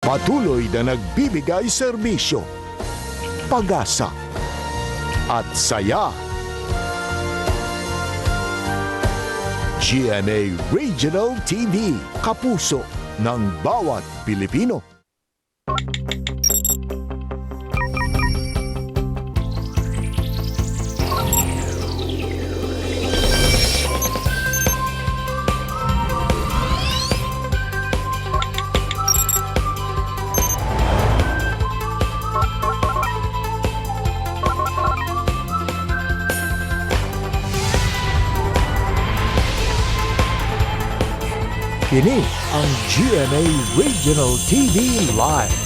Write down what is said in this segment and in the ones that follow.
Patuloy na nagbibigay serbisyo, pag-asa at saya. GMA Regional TV, kapuso ng bawat Pilipino. Kini ang GMA Regional TV Live.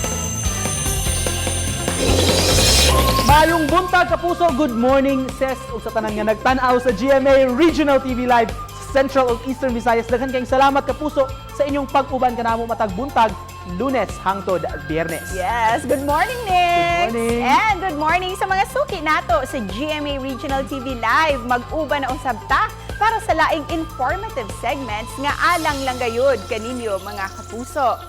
Mayong buntag kapuso, good morning ses ug sa tanan nga nagtan-aw sa GMA Regional TV Live sa Central ug Eastern Visayas. Daghan kayong salamat kapuso sa inyong pag-uban kanamo matag buntag, Lunes hangtod Biyernes. Yes, good morning, Nick. Good morning. And good morning sa mga suki nato sa GMA Regional TV Live. Mag-uban na usab ta para sa laing informative segments nga alang lang gayud kaninyo mga kapuso.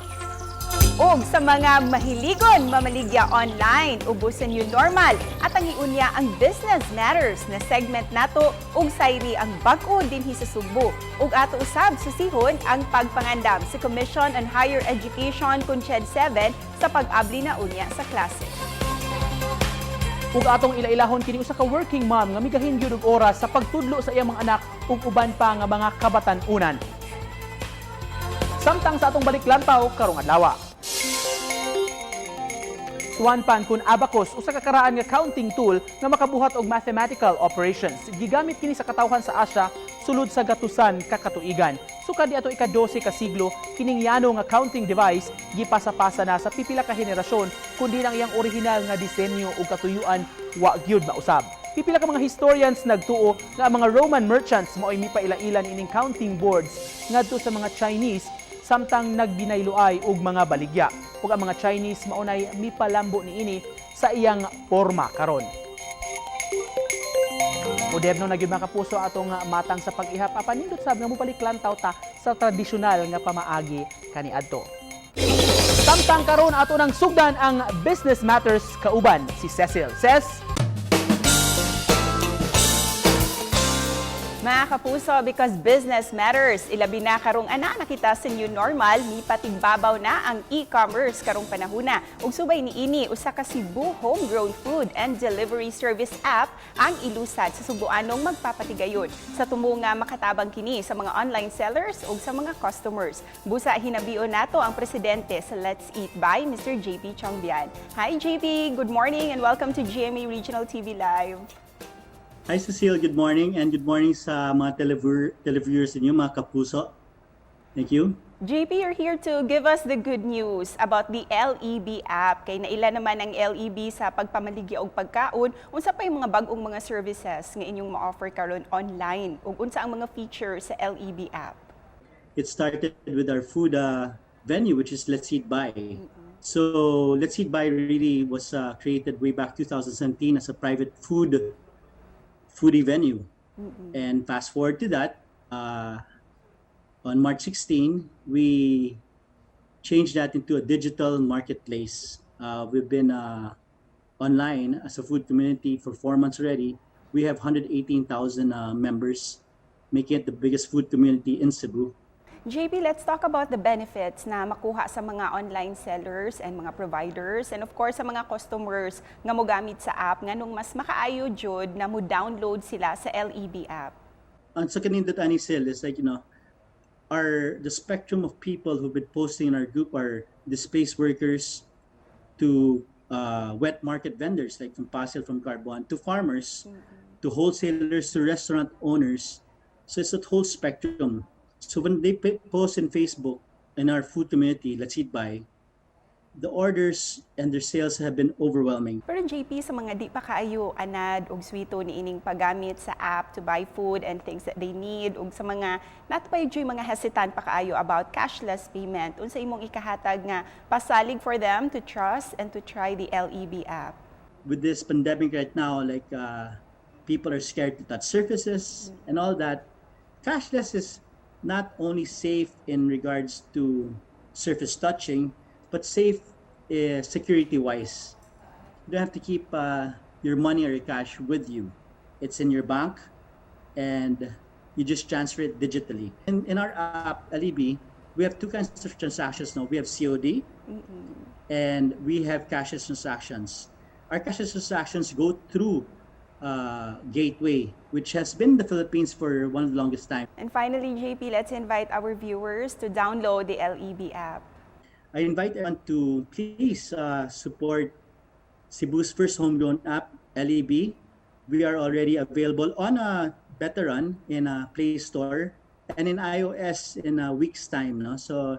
Og sa mga mahiligon mamaligya online, ubusan yun normal at ang iunya ang Business Matters na segment nato ug sayri ang bag-o dinhi sa Sugbo ug ato usab susihon ang pagpangandam sa Commission on Higher Education Kunched 7 sa pag-abli na unya sa klase. Ug atong ila-ilahon kini usa ka working mom nga migahin gyud og oras sa pagtudlo sa iyang mga anak ug uban pa nga mga kabatan-unan. Samtang sa atong baliklantaw karong adlaw. Suwanpan kun abacus usa ka karaan nga counting tool nga makabuhat og mathematical operations. Gigamit kini sa katawhan sa Asia sulod sa gatusan ka katuigan. Sukad di ato ika-12 ka siglo kining yano nga counting device gipasa-pasa na sa pipila ka henerasyon kundi ang iyang orihinal nga disenyo ug katuyuan wa gyud mausab. Pipila ka mga historians nagtuo nga ang mga Roman merchants mao'y mipaila-ilan ining counting boards ngadto sa mga Chinese samtang nagbinayloay og mga baligya. Ug ang mga Chinese maunay mipalambo niini sa iyang porma karon. Moderno na gyud mga kapuso atong matang sa pag-ihap apan nindot sab nga mobaliklantaw ta sa tradisyonal nga pamaagi kaniadto. Samtang karon ato nang sugdan ang Business Matters kauban si Cecil. Mga kapuso, because business matters, ilabi na karong ana nakita sa new normal, ni patigbabaw na ang e-commerce karong panahuna. Ug subay niini usa ka Cebu homegrown food and delivery service app ang ilusad sa Subuanong magpapatigayon sa tumo nga makatabang kini sa mga online sellers ug sa mga customers. Busa hinabio nato ang presidente sa Let's Eat by Mr. JP Chongbian. Hi JP, good morning and welcome to GMA Regional TV Live. Hi Cecile, good morning and good morning sa mga televiewers ninyo, mga kapuso. Thank you. JP, you're here to give us the good news about the LEB app. Kay naila naman ang LEB sa pagpamaligya og pagkaon. Unsa pa yung mga bag-ong mga services nga inyong ma-offer karon online? Ug unsa ang mga features sa LEB app? It started with our food venue, which is Let's Eat By. So Let's Eat By really was created way back 2017 as a private foodie venue. And fast forward to that, on March 16, we changed that into a digital marketplace. We've been online as a food community for 4 months already. We have 118,000 members, making it the biggest food community in Cebu. JP, let's talk about the benefits na makuha sa mga online sellers and mga providers and of course sa mga customers nga mogamit sa app nganong mas makaayo jud na mo download sila sa LEB app. Ang sa kanin that ani sell is like, the spectrum of people who've been posting in our group are the space workers to wet market vendors like from Pasil, from Carbon, to farmers, to wholesalers, to restaurant owners. So it's that whole spectrum. So when they post in Facebook in our food community, Let's Eat By, the orders and their sales have been overwhelming. Pero JP, sa mga di pa kaayo anad og swito ni ining paggamit sa app to buy food and things that they need ug sa mga natpay joy mga hesitant pa kaayo about cashless payment, unsa imong ikahatag nga pasalig for them to trust and to try the LEB app? With this pandemic right now, like people are scared to touch surfaces and all that. Cashless is not only safe in regards to surface touching, but safe security-wise. You don't have to keep your money or your cash with you. It's in your bank, and you just transfer it digitally. In our app, LEB, we have two kinds of transactions now. We have COD, and we have cashless transactions. Our cashless transactions go through Gateway, which has been in the Philippines for one of the longest time. And finally, JP, let's invite our viewers to download the LEB app. I invite everyone to please support Cebu's first homegrown app, LEB. We are already available on a Veteran in a Play Store and in iOS in a week's time. No? So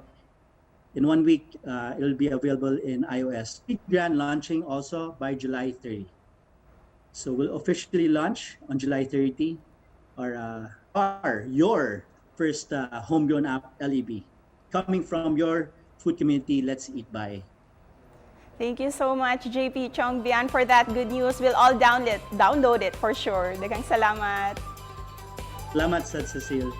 in 1 week, it'll be available in iOS. Big grand launching also by July 30. So we'll officially launch on July 30 your first homegrown app, LEB, coming from your food community, Let's Eat By. Thank you so much, JP Chongbian, for that good news. We'll all download it for sure. Daghang salamat. Salamat, Sad Cecile.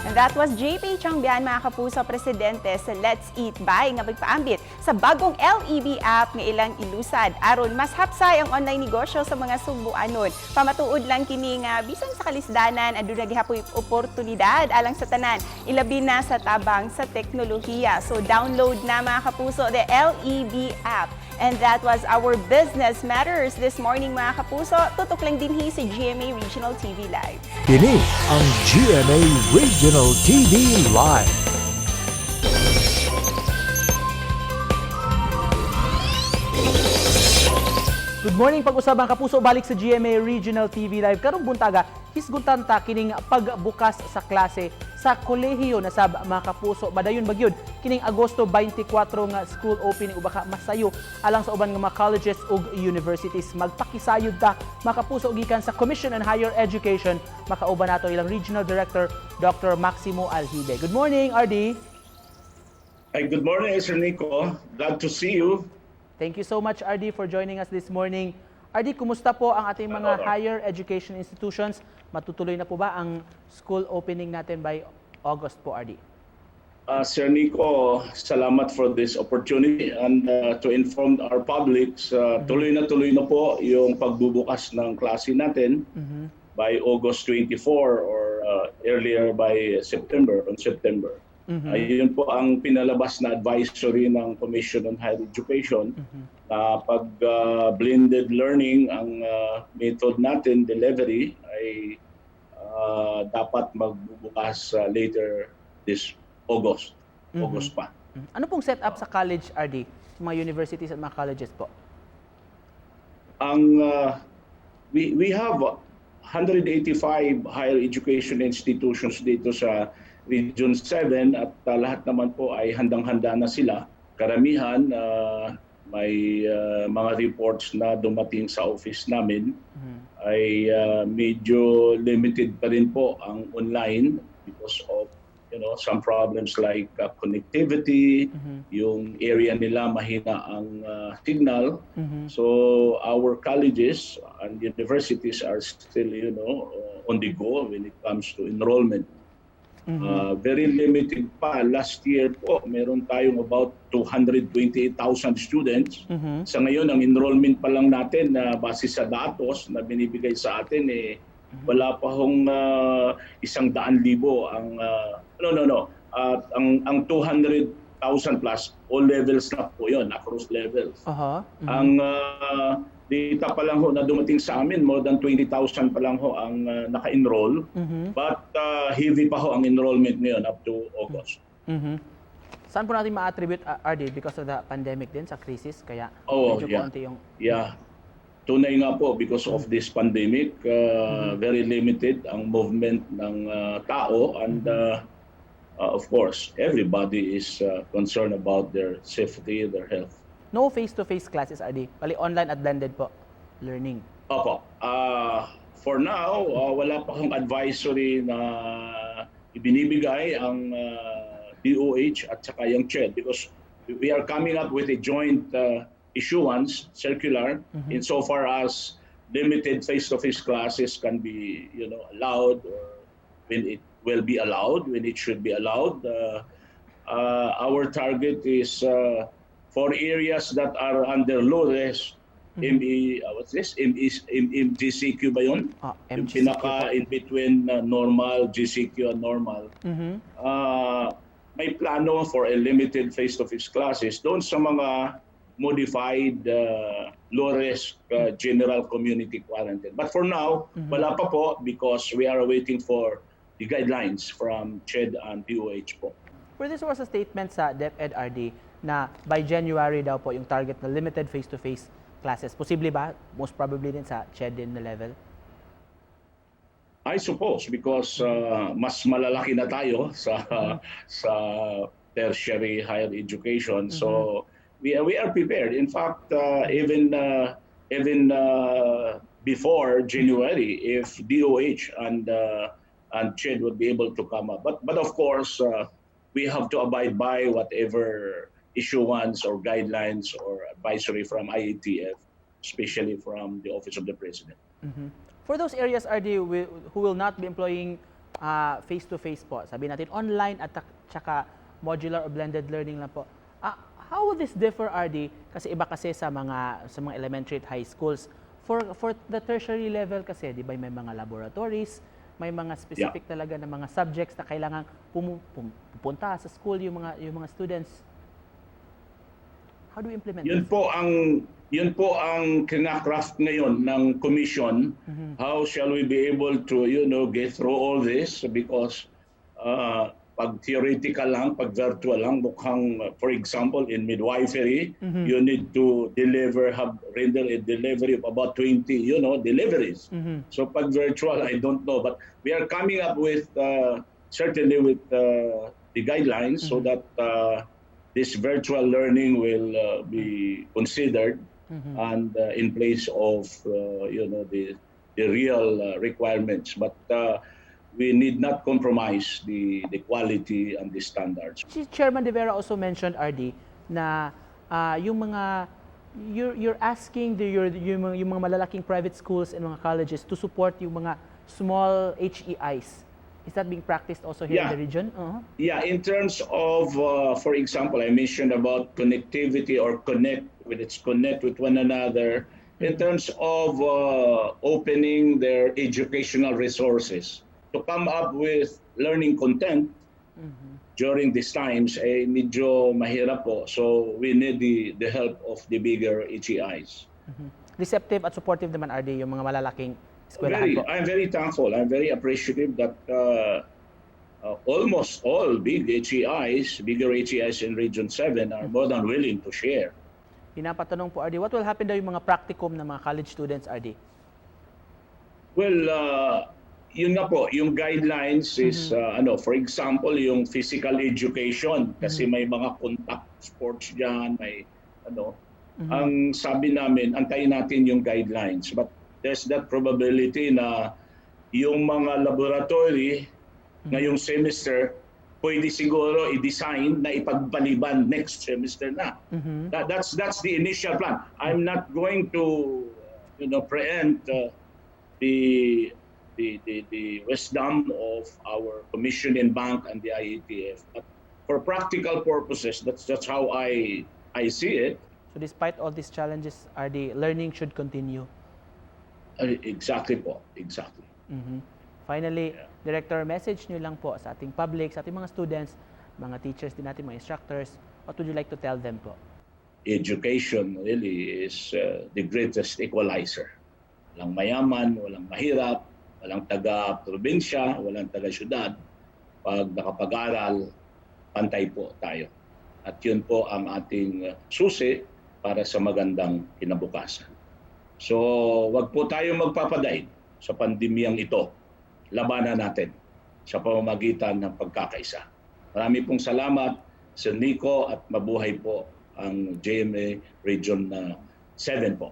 And that was JP Chongbian, mga kapuso, presidente sa Let's Eat By nga magpaambit sa bagong LEB app nga ilang ilusad aron mas hapsay ang online negosyo sa mga Subuanon. Pamatuod lang kini nga bisan sa kalisdanan aduna gihapoy oportunidad alang sa tanan, ilabi na sa tabang sa teknolohiya. So download na, mga kapuso, the LEB app. And that was our Business Matters this morning, mga kapuso. Tutok lang dinhi sa GMA Regional TV Live. Kini ang GMA Regional TV Live. Good morning, pag-usabang kapuso, balik sa GMA Regional TV Live. Karong buntaga, hisguntan ta kining pagbukas sa klase sa kolehiyo na sab, mga kapuso. Badayon bagyod kining Agosto 24 nga school opening ubaka masayo alang sa uban nga mga colleges ug universities. Magpakisayod ta, mga kapuso, gikan sa Commission on Higher Education. Makauban nato ilang Regional Director Dr. Maximo Alhibe. Good morning, RD. Hi, good morning, Sir Nico. Glad to see you. Thank you so much, RD, for joining us this morning. RD, kumusta po ang ating mga higher education institutions? Matutuloy na po ba ang school opening natin by August po, RD? Sir Nico, salamat for this opportunity and to inform our public, tuloy na po yung pagbubukas ng klase natin by August 24 or earlier by September, on September. Yun po ang pinalabas na advisory ng Commission on Higher Education na pag blended learning ang method natin, delivery, ay dapat magbubukas later this August. August pa. Ano pong setup sa college, RD? Sa mga universities at mga colleges po? We have 185 higher education institutions dito sa Region 7 at lahat naman po ay handang-handa na sila. Karamihan may mga reports na dumating sa office namin ay medyo limited pa rin po ang online because of some problems like connectivity, yung area nila mahina ang signal. So our colleges and universities are still on the go when it comes to enrollment. Very limited pa. Last year po, meron tayong about 228,000 students. Sa ngayon, ang enrollment pa lang natin na base sa datos na binibigay sa atin, wala pa hong 100,000 ang ang 200,000 plus, all levels na po yun, across levels. Ang data pa lang ho na dumating sa amin, more than 20,000 pa lang ho ang naka-enroll. But heavy pa ho ang enrollment ngayon up to August. Saan po natin ma-attribute, RD, because of the pandemic din, sa crisis? Kaya medyo konti yung... Yeah. Tunay nga po, because of this pandemic, very limited ang movement ng tao and of course, everybody is concerned about their safety, their health. No face-to-face classes, RD? Bali online at blended po learning? Opo. For now, wala pa akong advisory na ibinibigay ang DOH at saka yung CHED because we are coming up with a joint issuance circular insofar as limited face-to-face classes can be allowed or when it will be allowed, when it should be allowed. our target is for areas that are under low risk, what's this? MGCQ ba yun? Yung MGCQ pinaka in between normal, GCQ and normal. May plano for a limited face-to-face classes doon sa mga modified low-risk general community quarantine. But for now, wala pa po because we are waiting for the guidelines from CHED and DOH po. For this was a statement sa DepEd RD na by January daw po yung target na limited face-to-face classes. Posible ba? Most probably din sa CHED din na level? I suppose because mas malalaki na tayo sa tertiary higher education. So we are prepared. In fact, even before January, if DOH and CHED would be able to come up. But of course, we have to abide by whatever issuance or guidelines or advisory from IATF, especially from the Office of the President. For those areas, RD, who will not be employing face-to-face po, sabi natin online at saka modular or blended learning lang po. How will this differ, RD? Kasi iba kasi sa mga elementary at high schools. For the tertiary level kasi, di ba may mga laboratories, may mga specific talaga na mga subjects na kailangan pupunta sa school yung mga students. How do we implement Yun po ang kinakraft ngayon ng commission. How shall we be able to get through all this? Because pag theoretical lang, pag virtual lang, mukhang, for example, in midwifery, you need to render a delivery of about 20, deliveries. So pag virtual, I don't know. But we are coming up with, certainly with the guidelines so that this virtual learning will be considered and in place of the real requirements. But we need not compromise the quality and the standards. Chairman De Vera also mentioned, RD, na yung mga you're asking yung mga malalaking private schools and mga colleges to support yung mga small HEIs. Is that being practiced also here in the region? Yeah, in terms of, for example, I mentioned about connectivity or connect with one another. In terms of opening their educational resources to come up with learning content during these times, medyo mahirap po. So we need the help of the bigger HEIs. Receptive at supportive naman, RD, yung mga malalaking eskwelahan po. I'm very thankful. I'm very appreciative that almost all bigger HEIs in Region 7 are more than willing to share. Pinapatanong po, RD, what will happen daw yung mga practicum ng mga college students, RD? Well, yun nga po, yung guidelines is, for example, yung physical education, kasi may mga contact sports dyan, may, ang sabi namin, antayin natin yung guidelines. But there's that probability na yung mga laboratory ngayong semester, pwede siguro i-design na ipagpaliban next semester na. That's the initial plan. I'm not going to preempt the wisdom of our commission in bank and the IATF. But for practical purposes, that's how I see it. So despite all these challenges, RD, learning should continue. Exactly po. Exactly. Finally, Director, message nyo lang po sa ating public, sa ating mga students, mga teachers din natin, mga instructors. What would you like to tell them po? Education really is the greatest equalizer. Walang mayaman, walang mahirap, walang taga-probinsya, walang taga-syudad. Pag nakapag-aral, pantay po tayo. At yun po ang ating susi para sa magandang kinabukasan. So, wag po tayo magpapadaig sa pandemyang ito. Labanan natin sa pamamagitan ng pagkakaisa. Marami pong salamat, Sir Nico, at mabuhay po ang GMA Region 7 po.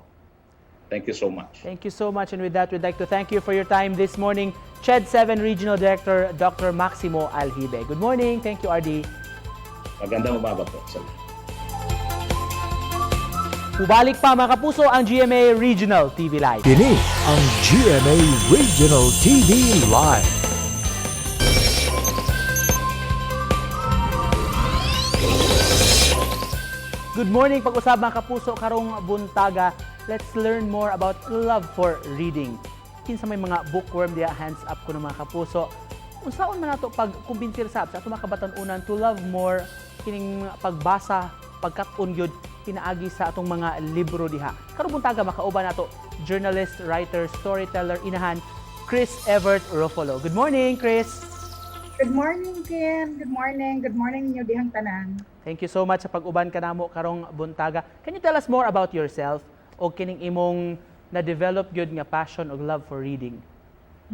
Thank you so much. Thank you so much. And with that, we'd like to thank you for your time this morning. CHED 7 Regional Director, Dr. Maximo Alhibe. Good morning. Thank you, RD. Magandang umaga po. Salamat. Bubalik pa mga kapuso ang GMA Regional TV Live. Kini ang GMA Regional TV Live. Good morning, pag-usab mga kapuso karong buntaga. Let's learn more about love for reading. Kinsa may mga bookworm diya, hands up ko ng mga kapuso. Unsaon man nato pag kumbinsir sa ato mga kabatan-unan to love more kining pagbasa, pagkat-on gyud pinaagi sa atong mga libro diha. Karong buntaga makauban nato journalist, writer, storyteller inahan Chris Evert Ruffalo. Good morning, Chris. Good morning, Ken. Good morning. Good morning ninyo dihang tanan. Thank you so much sa pag-uban kanamo karong buntaga. Can you tell us more about yourself o kining imong na-develop gyud nga passion og love for reading?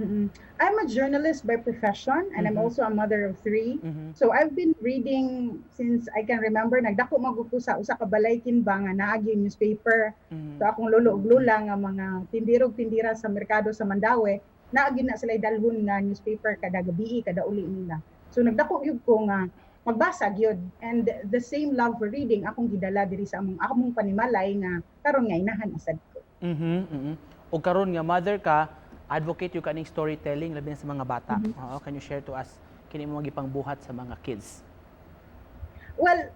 I'm a journalist by profession and I'm also a mother of 3. So I've been reading since I can remember. Nagdako magupo sa usa ka balay kinba nga naagi yung newspaper. So akong lolo ug lula nga mga tindirog-tindira sa merkado sa Mandaue, naagi na sila dalhon nga newspaper kada gabi, kada uli nila. So nagdako gyud ko nga magbasa gyud, and the same love for reading akong gidala diri sa among panimalay nga karon nga inahan asad ko. O karon nga mother ka, advocate yung kaning storytelling labi na sa mga bata. Can you share to us kini mo gipangbuhat sa mga kids? Well,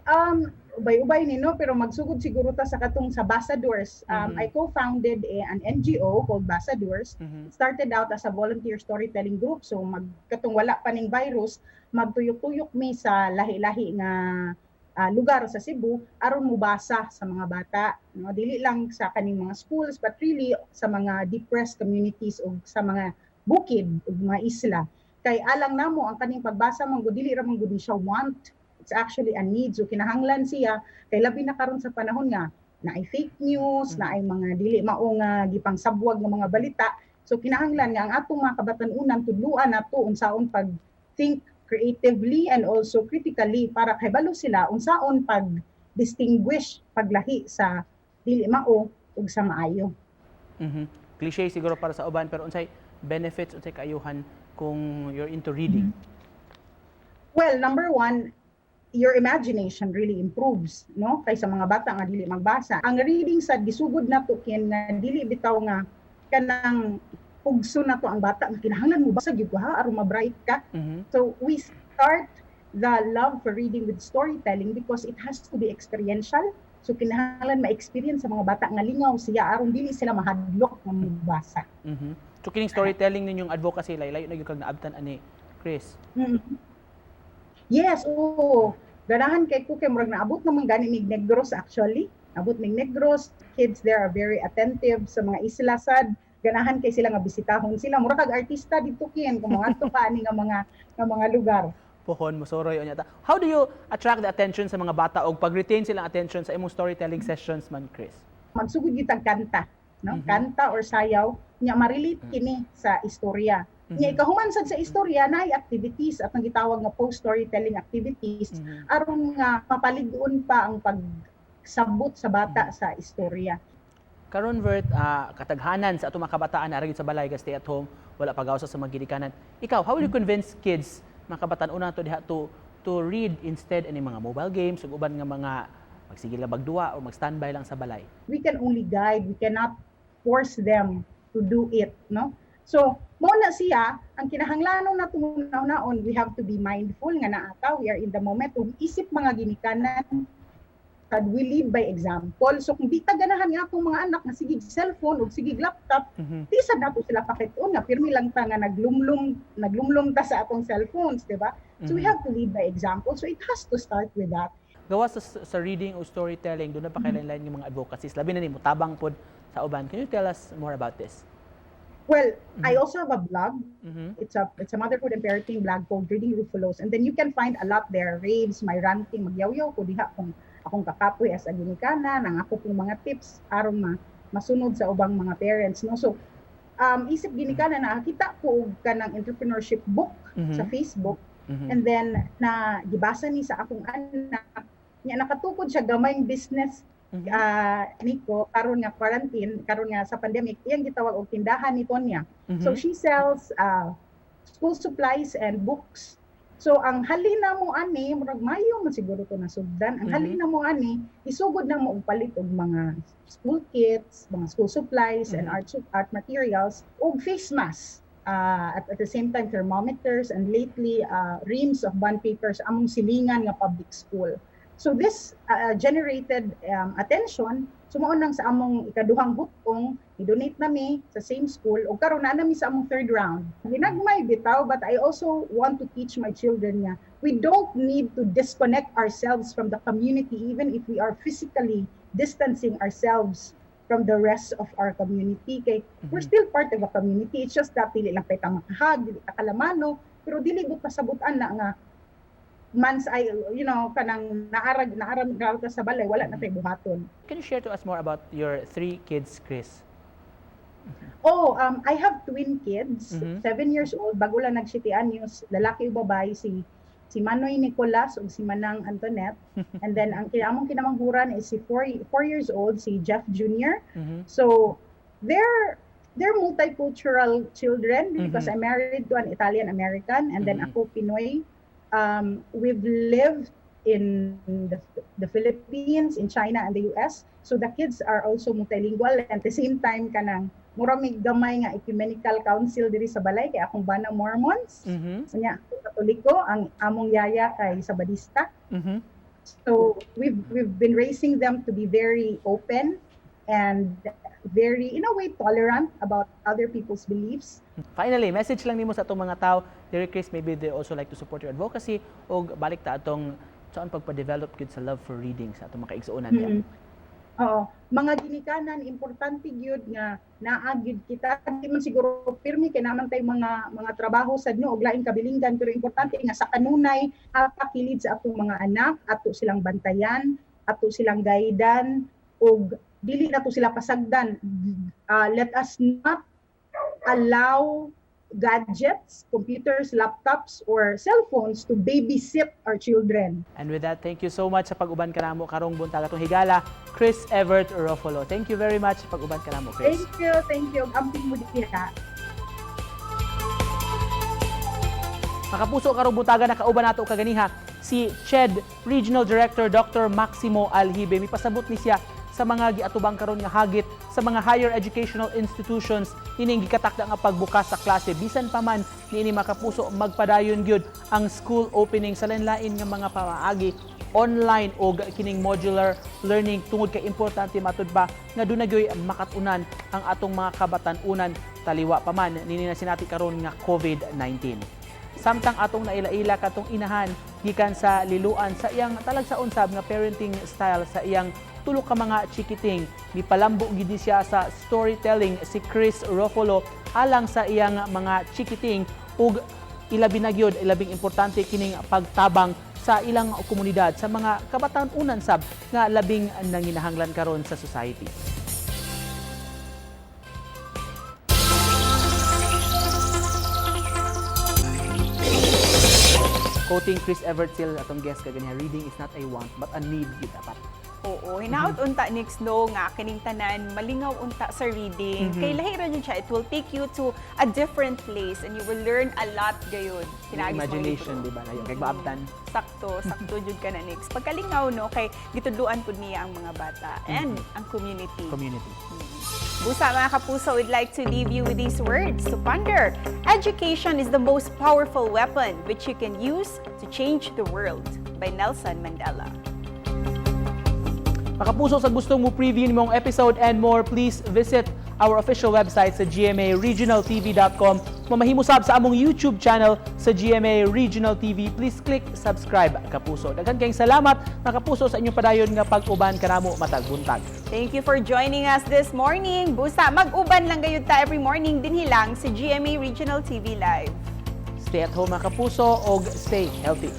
ubay-ubay ni no, pero magsugod siguro ta sa katong sa Basadors. I co-founded an NGO called Basadors. It started out as a volunteer storytelling group. So katong wala pa ning virus, magtuyok-tuyok mi sa lahi-lahi nga lugar sa Cebu aron mubasa sa mga bata. No, dili lang sa kaning mga schools but really sa mga depressed communities o sa mga bukid o mga isla. Kay alang namo ang kaning pagbasa man gud dili ra man gud siya want. It's actually a need. So kinahanglan siya kay labi na karon sa panahon nga na ay fake news, na ay mga dili mao nga gipangsabwag nga mga balita. So kinahanglan nga ang atong mga kabatan-unan tudluan nato unsaon pag think creatively and also critically para kahibalo sila unsaon pag distinguish paglahi sa dili mao ug sa maayo. Cliche siguro para sa uban, pero unsay benefits, unsay kaayuhan kung you're into reading? Well, number one, your imagination really improves, no? Kaysa mga bata nga dili magbasa. Ang reading sa gisugod nato ken nga dili bitaw nga kanang pugso nato ang bata nga kinahanglan mo basa gyud ha aron ma-bright ka. So we start the love for reading with storytelling because it has to be experiential. So kinahanglan ma-experience sa mga bata nga lingaw siya aron dili sila mahadlok nga magbasa. So kining storytelling ninyong advocacy layo na gyud kag naabtan ani Chris. Yes, oo. Ganahan kay ko kay murag naabot naman gani mig Negros actually. Abot mig Negros, kids there are very attentive sa mga isla sad. Ganahan kay sila nga bisitahon sila. Murag kag artista dito kin kung mga ato pa ani nga mga lugar. Pohon mosoroy unya ta. How do you attract the attention sa mga bata o pag-retain silang attention sa imong storytelling sessions man, Chris? Magsugod gitag kanta, no? Kanta or sayaw nya ma-relate kini sa istorya. Nya ikahuman sad sa istorya naay activities at ang gitawag nga post-storytelling activities aron nga mapalig-on pa ang pagsabot sa bata sa istorya. Karon Vert, kataghanan sa atong mga kabataan na sa balay, stay at home, wala pag-awsa sa mga ginikanan. Ikaw, how will you convince kids, mga kabataan-una to diha to read instead ani mga mobile games ug uban nga mga magsigil na magduwa o mag-standby lang sa balay? We can only guide, we cannot force them to do it, no? So, mo na siya, ang kinahanglanon natong naon, we have to be mindful nga naata, we are in the moment, ug isip mga ginikanan, kad we lead by example. So kung di taganahan nga akong mga anak nga sigig cellphone o sigig laptop, di sad nato sila pakit-on nga pirmi lang ta nga naglumlum ta sa atong cellphones, di ba? So we have to lead by example. So it has to start with that. Gawas sa reading o storytelling, doon na pa kailangan ng mga advocacies. Labi na ni mo tabang pod sa uban. Can you tell us more about this? Well, I also have a blog. It's a motherhood and parenting blog called Reading Ruffalos, and then you can find a lot there. Raves, my ranting, magyaw-yaw ko diha kung akong kakapoy as a ginikanan, ang ako pong mga tips aron masunod sa ubang mga parents, no? So isip ginikanan na kita ko kanang entrepreneurship book sa Facebook, and then na gibasa ni sa akong anak nya nakatukod siya gamayng business niko karon nga quarantine, karon nga sa pandemic, iyang gitawag og tindahan ni Tonya. So she sells school supplies and books. So ang halina mo ani, murag mayo man siguro to nasugdan. Ang halina mo ani, isugod na mo og palit og mga school kits, mga school supplies and art materials og face masks. At the same time thermometers and lately reams of bond papers among silingan nga public school. So this generated attention. Sumo nang sa among ikaduhang hutong, i-donate nami sa same school o karon na nami sa among third round. Ginagmay bitaw, but I also want to teach my children nga we don't need to disconnect ourselves from the community even if we are physically distancing ourselves from the rest of our community. Kay we're still part of a community. It's just that dili lang pay ta makahag, dili ta kalamano, pero dili gud pasabutan na nga months ay kanang naarag ta sa balay wala na tay buhaton. Can you share to us more about your 3 kids, Chris? I have twin kids, 7 years old, bago lang nagsitian yung lalaki o babae, si Manoy Nicolas o si Manang Antoinette. And then ang among kinamanghuran is si 4 years old, si Jeff Jr. So they're multicultural children because I'm married to an Italian American and then ako Pinoy. We've lived in the Philippines, in China, and the US. So the kids are also multilingual. And at the same time, kanang muramig gamay nga ecumenical council diri sa balay kay akong bana Mormons. Kanya Katoliko, ang among yaya kay Sabadista. So we've been raising them to be very open and very, in a way, tolerant about other people's beliefs. Finally, message lang nimo sa atong mga tao, Dear Chris, maybe they also like to support your advocacy o balik ta atong saan pagpa-develop gyud sa love for reading sa atong mga kaigsuonan niya. Oo, mga ginikanan importante gyud nga naa gyud kita, di man siguro pirmi kay naman tay mga trabaho sad no og laing kabilinggan, pero importante nga sa kanunay pakilid sa atong mga anak, ato silang bantayan, ato silang gaidan og dili na to sila pasagdan. Let us not allow gadgets, computers, laptops, or cell phones to babysit our children. And with that, thank you so much sa pag-uban ka namo karong buntag atong higala, Chris Evert Ruffalo. Thank you very much sa pag-uban ka namo, Chris. Thank you. Amping mo diha. Makapuso karong buntaga nakauban nato kaganiha si CHED Regional Director Dr. Maximo Alhibe. Mipasabot ni siya sa mga giatubang karon nga hagit sa mga higher educational institutions ining gikatakda nga pagbukas sa klase bisan pa man niini makapuso magpadayon gyud ang school opening sa lain-lain nga mga pamaagi online o kining modular learning tungod kay importante matud ba nga dunay makatunan ang atong mga kabatan-unan taliwa pa man niini na sinati karon nga COVID-19. Samtang atong naila-ila katong inahan gikan sa liluan sa iyang talagsaon sab nga parenting style sa iyang tulo ka mga chikiting. Mipalambo gid siya sa storytelling si Chris Ruffalo alang sa iyang mga chikiting ug ilabi na gyud ilabing importante kining pagtabang sa ilang komunidad sa mga kabatan-unan sab nga labing nanginahanglan karon sa society. Quoting Chris Evert Sil atong guest kaganiha, reading is not a want but a need gid dapat. Oo, hinaot unta next no nga kining tanan malingaw unta sa reading. Kay lahi ra jud siya, it will take you to a different place and you will learn a lot gayud. Imagination, di ba? Kay maabtan. Sakto jud ka na next. Pagkalingaw no kay gitudluan pud niya ang mga bata and ang community. Busa mga kapuso, we'd like to leave you with these words to ponder. Education is the most powerful weapon which you can use to change the world. By Nelson Mandela. Makapuso, sa gustong mo preview nimong episode and more, please visit our official website sa gmaregionaltv.com. Mamahimusab sa among YouTube channel sa GMA Regional TV. Please click subscribe, Kapuso. Daghan kayong salamat, Kapuso, sa inyong padayon nga pag-uban kanamo matag buntag. Thank you for joining us this morning. Busa, mag-uban lang gayud ta every morning din hilang sa GMA Regional TV Live. Stay at home, Kapuso, og stay healthy.